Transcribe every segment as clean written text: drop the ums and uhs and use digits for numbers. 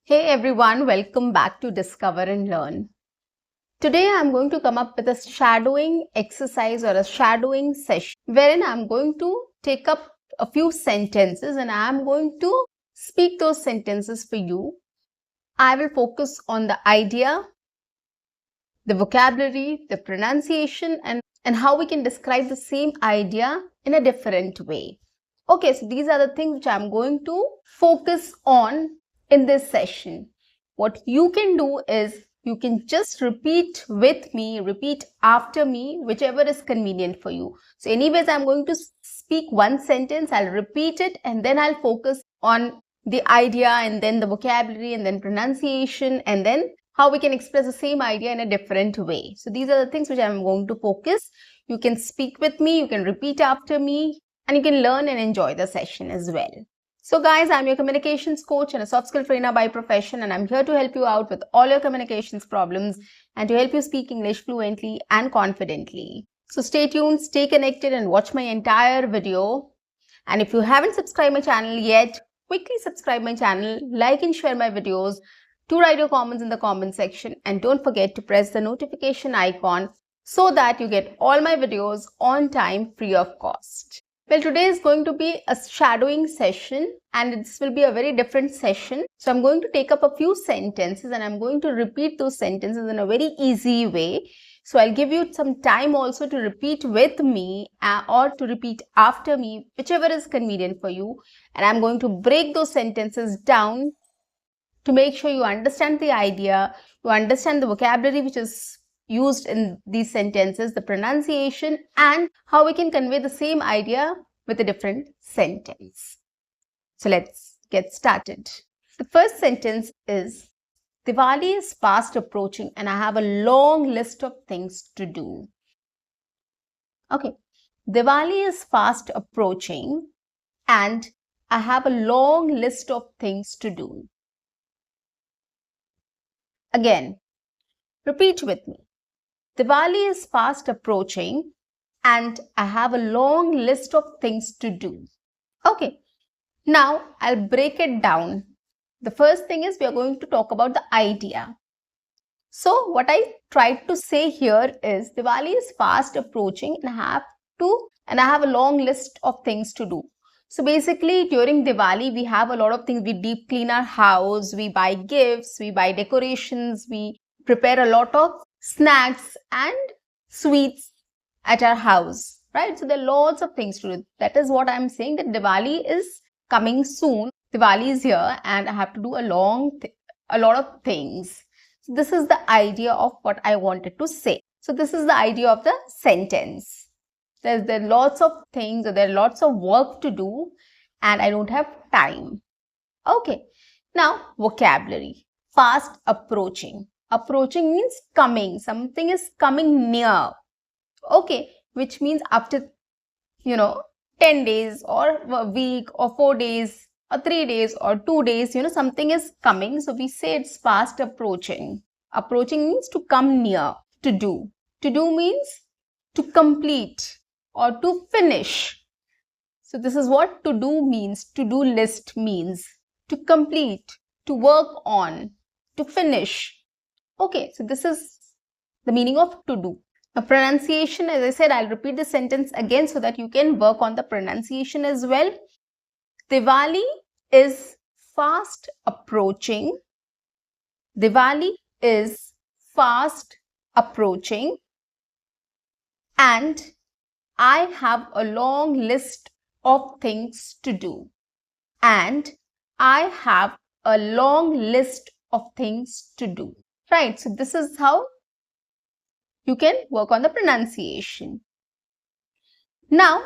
Hey everyone, welcome back to Discover and Learn. Today I'm going to come up with a shadowing exercise or a shadowing session wherein I'm going to take up a few sentences and I'm going to speak those sentences for you. I will focus on the idea, the vocabulary, the pronunciation and how we can describe the same idea in a different way. Okay, so these are the things which I'm going to focus on in this session. What you can do is you can just repeat with me, repeat after me, whichever is convenient for you. So anyways, I'm going to speak one sentence, I'll repeat it and then I'll focus on the idea and then the vocabulary and then pronunciation and then how we can express the same idea in a different way. So these are the things which I'm going to focus. You can speak with me, you can repeat after me, and you can learn and enjoy the session as well. So guys, I'm your communications coach and a soft skill trainer by profession, and I'm here to help you out with all your communications problems and to help you speak English fluently and confidently. So stay tuned, stay connected and watch my entire video. And if you haven't subscribed my channel yet, quickly subscribe my channel, like and share my videos, to write your comments in the comment section, and don't forget to press the notification icon so that you get all my videos on time free of cost. Well, today is going to be a shadowing session and this will be a very different session. So I'm going to take up a few sentences and I'm going to repeat those sentences in a very easy way. So I'll give you some time also to repeat with me or to repeat after me, whichever is convenient for you. And I'm going to break those sentences down to make sure you understand the idea, you understand the vocabulary which is used in these sentences, the pronunciation, and how we can convey the same idea with a different sentence. So let's get started. The first sentence is, Diwali is fast approaching and I have a long list of things to do. Okay, Diwali is fast approaching and I have a long list of things to do. Again, repeat with me. Diwali is fast approaching and I have a long list of things to do. Okay, now I'll break it down. The first thing is we are going to talk about the idea. So what I tried to say here is Diwali is fast approaching and I have a long list of things to do. So basically during Diwali, we have a lot of things. We deep clean our house, we buy gifts, we buy decorations, we prepare a lot of snacks and sweets at our house, right? So there are lots of things to do. That is what I'm saying, that Diwali is coming soon. Diwali is here and I have to do a lot of things. So this is the idea of what I wanted to say. So this is the idea of the sentence. There are lots of things, or there are lots of work to do and I don't have time. Okay, now vocabulary. Fast approaching. Approaching means coming. Something is coming near. Okay, which means after 10 days or a week or 4 days or 3 days or 2 days, something is coming. So we say it's fast approaching. Approaching means to come near, to do. To do means to complete or to finish. So this is what to do means. To do list means to complete, to work on, to finish. Okay, so this is the meaning of to do. Now pronunciation, as I said, I'll repeat the sentence again so that you can work on the pronunciation as well. Diwali is fast approaching. Diwali is fast approaching and I have a long list of things to do. And I have a long list of things to do. Right, so this is how you can work on the pronunciation. Now,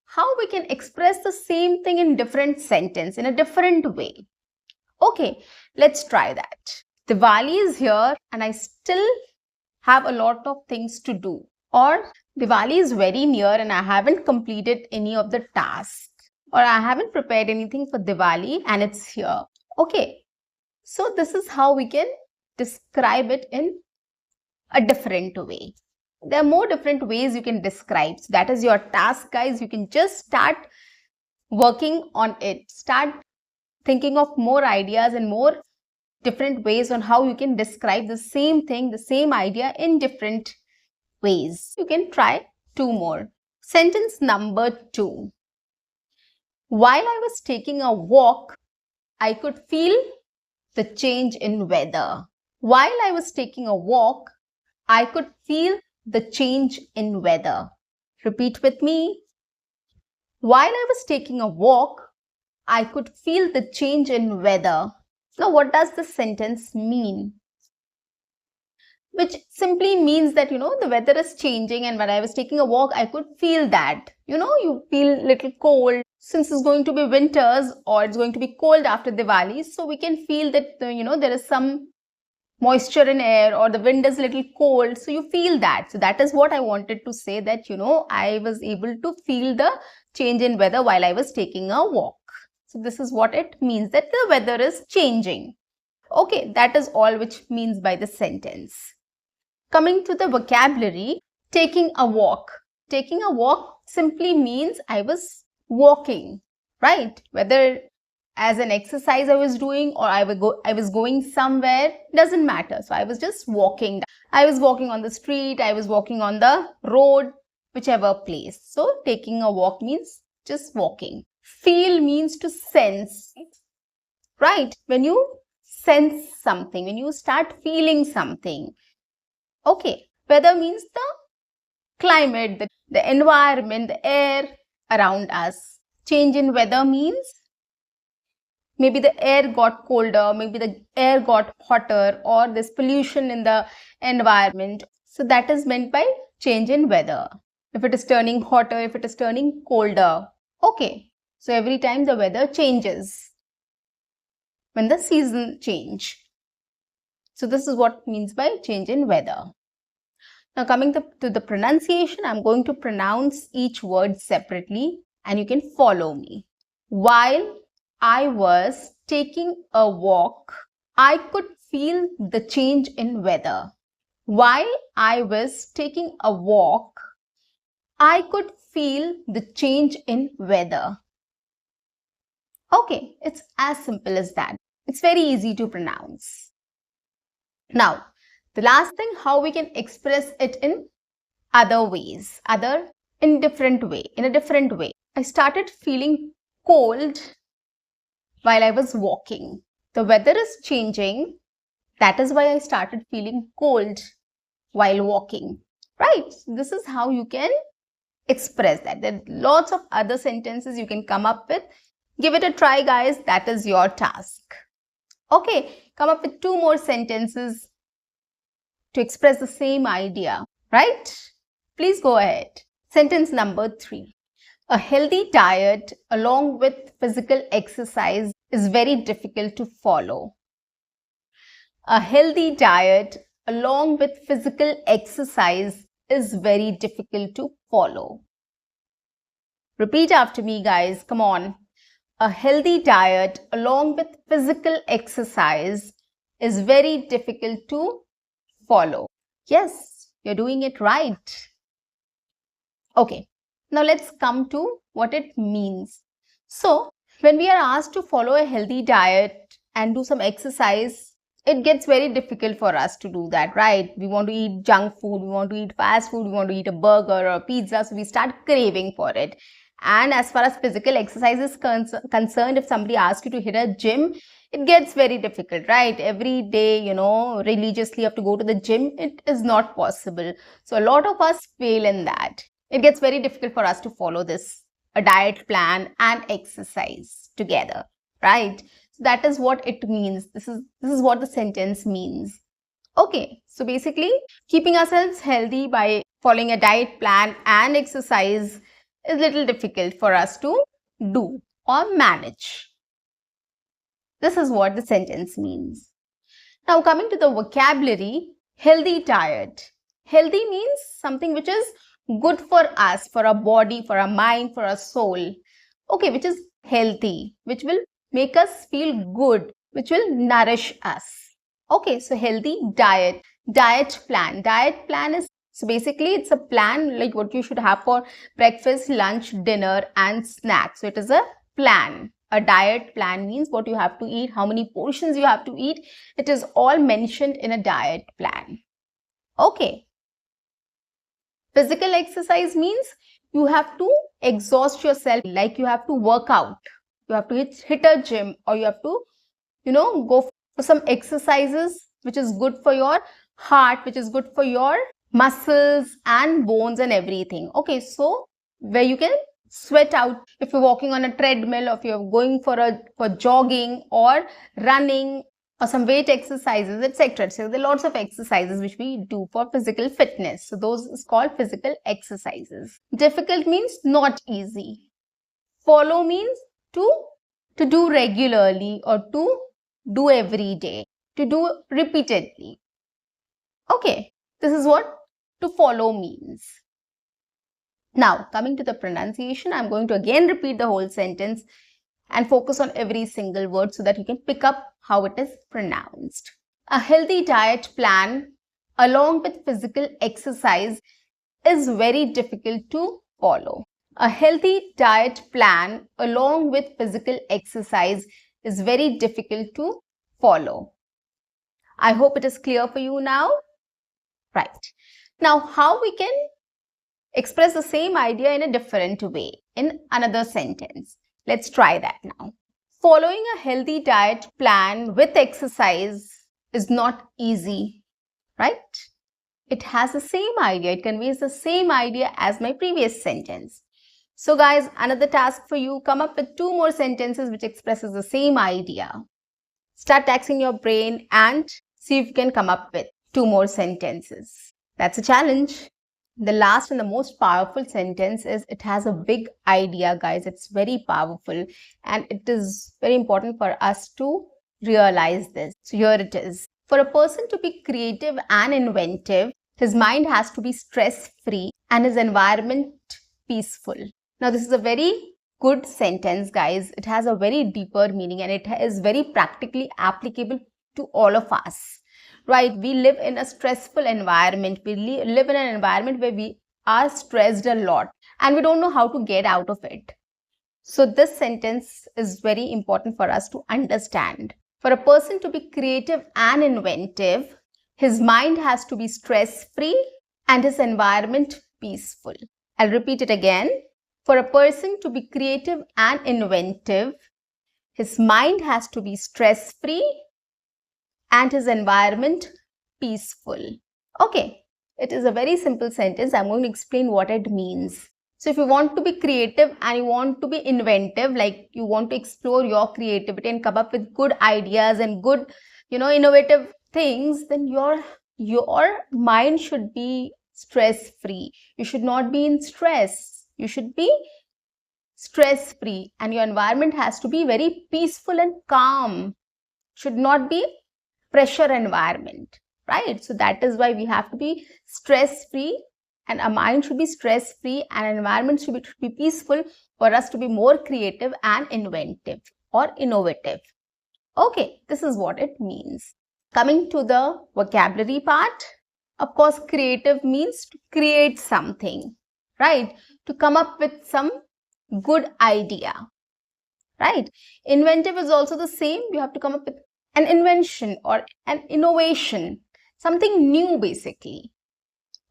how we can express the same thing in different sentence, in a different way. Okay, let's try that. Diwali is here and I still have a lot of things to do. Or Diwali is very near and I haven't completed any of the tasks. Or I haven't prepared anything for Diwali and it's here. Okay, so this is how we can describe it in a different way. There are more different ways you can describe. So that is your task, guys. You can just start working on it. Start thinking of more ideas and more different ways on how you can describe the same thing, the same idea in different ways. You can try 2 more. Sentence number 2. While I was taking a walk, I could feel the change in weather. While I was taking a walk, I could feel the change in weather. Repeat with me. While I was taking a walk, I could feel the change in weather. Now, what does this sentence mean? Which simply means that, the weather is changing, and when I was taking a walk, I could feel that. You feel little cold. Since it's going to be winters or it's going to be cold after Diwali, so we can feel that, there is some moisture in air or the wind is little cold. So you feel that. So that is what I wanted to say, that, I was able to feel the change in weather while I was taking a walk. So this is what it means, that the weather is changing. Okay, that is all which means by the sentence. Coming to the vocabulary, taking a walk. Taking a walk simply means I was walking, right? Whether as an exercise I was doing or I was going somewhere, doesn't matter. So I was just walking. I was walking on the street, I was walking on the road, whichever place. So taking a walk means just walking. Feel means to sense, right? When you sense something, when you start feeling something. Okay, weather means the climate, the environment, the air around us. Change in weather means maybe the air got colder, maybe the air got hotter, or there's pollution in the environment. So that is meant by change in weather. If it is turning hotter, if it is turning colder. Okay, so every time the weather changes when the season change. So this is what means by change in weather. Now coming to the pronunciation, I'm going to pronounce each word separately and you can follow me. While I was taking a walk, I could feel the change in weather. While I was taking a walk, I could feel the change in weather. Okay, it's as simple as that. It's very easy to pronounce. Now, the last thing, how we can express it in other ways, in a different way. I started feeling cold while I was walking. The weather is changing. That is why I started feeling cold while walking, right? This is how you can express that. There are lots of other sentences you can come up with. Give it a try, guys. That is your task. Okay, come up with 2 more sentences to express the same idea, right? Please go ahead. Sentence number 3. A healthy diet along with physical exercise is very difficult to follow. A healthy diet along with physical exercise is very difficult to follow. Repeat after me, guys. Come on. A healthy diet along with physical exercise is very difficult to follow. Yes, you're doing it right. Okay, now let's come to what it means. So, when we are asked to follow a healthy diet and do some exercise, it gets very difficult for us to do that, right? We want to eat junk food, we want to eat fast food, we want to eat a burger or a pizza, so we start craving for it. And as far as physical exercise is concerned, if somebody asks you to hit a gym, it gets very difficult, right? Every day, religiously you have to go to the gym. It is not possible. So a lot of us fail in that. It gets very difficult for us to follow a diet plan and exercise together, right? So that is what it means. This is what the sentence means. Okay, so basically keeping ourselves healthy by following a diet plan and exercise is little difficult for us to do or manage. This is what the sentence means. Now coming to the vocabulary, healthy diet. Healthy means something which is good for us, for our body, for our mind, for our soul. Okay, which is healthy, which will make us feel good, which will nourish us. Okay, so healthy diet. Diet plan. Diet plan is, so basically it's a plan like what you should have for breakfast, lunch, dinner and snack. So it is a plan. a diet plan means what you have to eat, how many portions you have to eat. It is all mentioned in a diet plan. Okay. Physical exercise means you have to exhaust yourself, like you have to work out. You have to hit a gym, or you have to, go for some exercises which is good for your heart, which is good for your muscles and bones and everything. Okay, so where you can sweat out if you're walking on a treadmill, or if you're going for jogging or running or some weight exercises, etc. So there are lots of exercises which we do for physical fitness. So those is called physical exercises. Difficult means not easy. Follow means to do regularly, or to do every day, to do repeatedly. Okay, this is what to follow means. Now, coming to the pronunciation, I'm going to again repeat the whole sentence and focus on every single word so that you can pick up how it is pronounced. A healthy diet plan along with physical exercise is very difficult to follow. A healthy diet plan along with physical exercise is very difficult to follow. I hope it is clear for you now. Right. Now, how we can express the same idea in a different way in another sentence. Let's try that now. Following a healthy diet plan with exercise is not easy, right? It has the same idea. It conveys the same idea as my previous sentence. So guys, another task for you, come up with 2 more sentences which expresses the same idea. Start taxing your brain and see if you can come up with 2 more sentences. That's a challenge. The last and the most powerful sentence is, it has a big idea, guys. It's very powerful and it is very important for us to realize this. So here it is. For a person to be creative and inventive, his mind has to be stress-free and his environment peaceful. Now, this is a very good sentence, guys. It has a very deeper meaning and it is very practically applicable to all of us. Right, we live in a stressful environment. We live in an environment where we are stressed a lot and we don't know how to get out of it. So this sentence is very important for us to understand. For a person to be creative and inventive, his mind has to be stress-free and his environment peaceful. I'll repeat it again. For a person to be creative and inventive, his mind has to be stress-free and his environment peaceful. Okay, it is a very simple sentence. I'm going to explain what it means. So if you want to be creative and you want to be inventive, like you want to explore your creativity and come up with good ideas and good, innovative things, then your mind should be stress-free. You should not be in stress. You should be stress-free and your environment has to be very peaceful and calm. Should not be pressure environment, right? So that is why we have to be stress-free and our mind should be stress-free and environment should be peaceful for us to be more creative and inventive or innovative. Okay, this is what it means. Coming to the vocabulary part, of course, creative means to create something, right? To come up with some good idea, right? Inventive is also the same. You have to come up with an invention or an innovation, something new basically.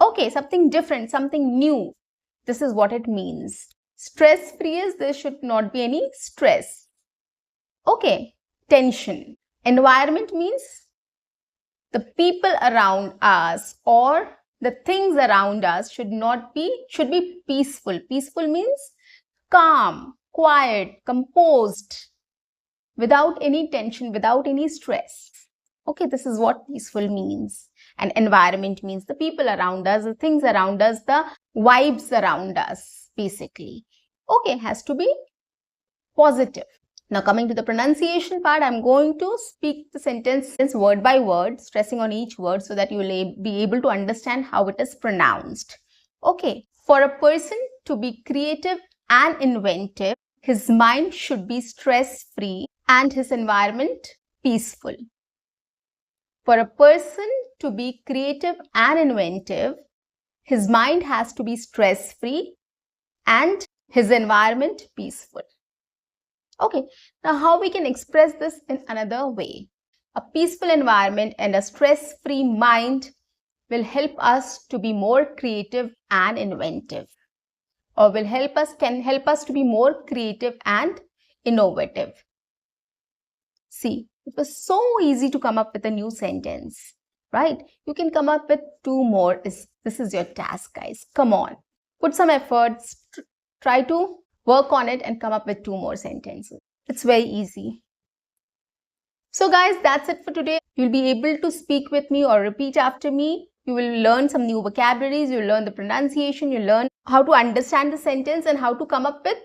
Okay, something different, something new. This is what it means. Stress-free is there should not be any stress. Okay, tension. Environment means the people around us or the things around us should be peaceful. Peaceful means calm, quiet, composed, without any tension, without any stress. Okay, this is what peaceful means. And environment means the people around us, the things around us, the vibes around us, basically. Okay, has to be positive. Now, coming to the pronunciation part, I'm going to speak the sentence word by word, stressing on each word so that you will be able to understand how it is pronounced. Okay, for a person to be creative and inventive, his mind should be stress-free and his environment peaceful. For a person to be creative and inventive, his mind has to be stress-free and his environment peaceful. Okay, now how we can express this in another way? A peaceful environment and a stress-free mind will help us to be more creative and inventive, or can help us to be more creative and innovative. See, it was so easy to come up with a new sentence, right? You can come up with 2 more. This is your task, guys. Come on, put some efforts, try to work on it and come up with 2 more sentences. It's very easy. So guys, that's it for today. You'll be able to speak with me or repeat after me. You will learn some new vocabularies, you'll learn the pronunciation, you'll learn how to understand the sentence and how to come up with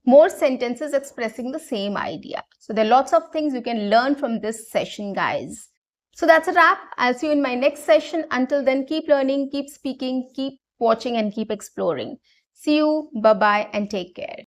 more sentences expressing the same idea. So there are lots of things you can learn from this session, guys. So that's a wrap. I'll see you in my next session. Until then, keep learning, keep speaking, keep watching and keep exploring. See you, bye-bye and take care.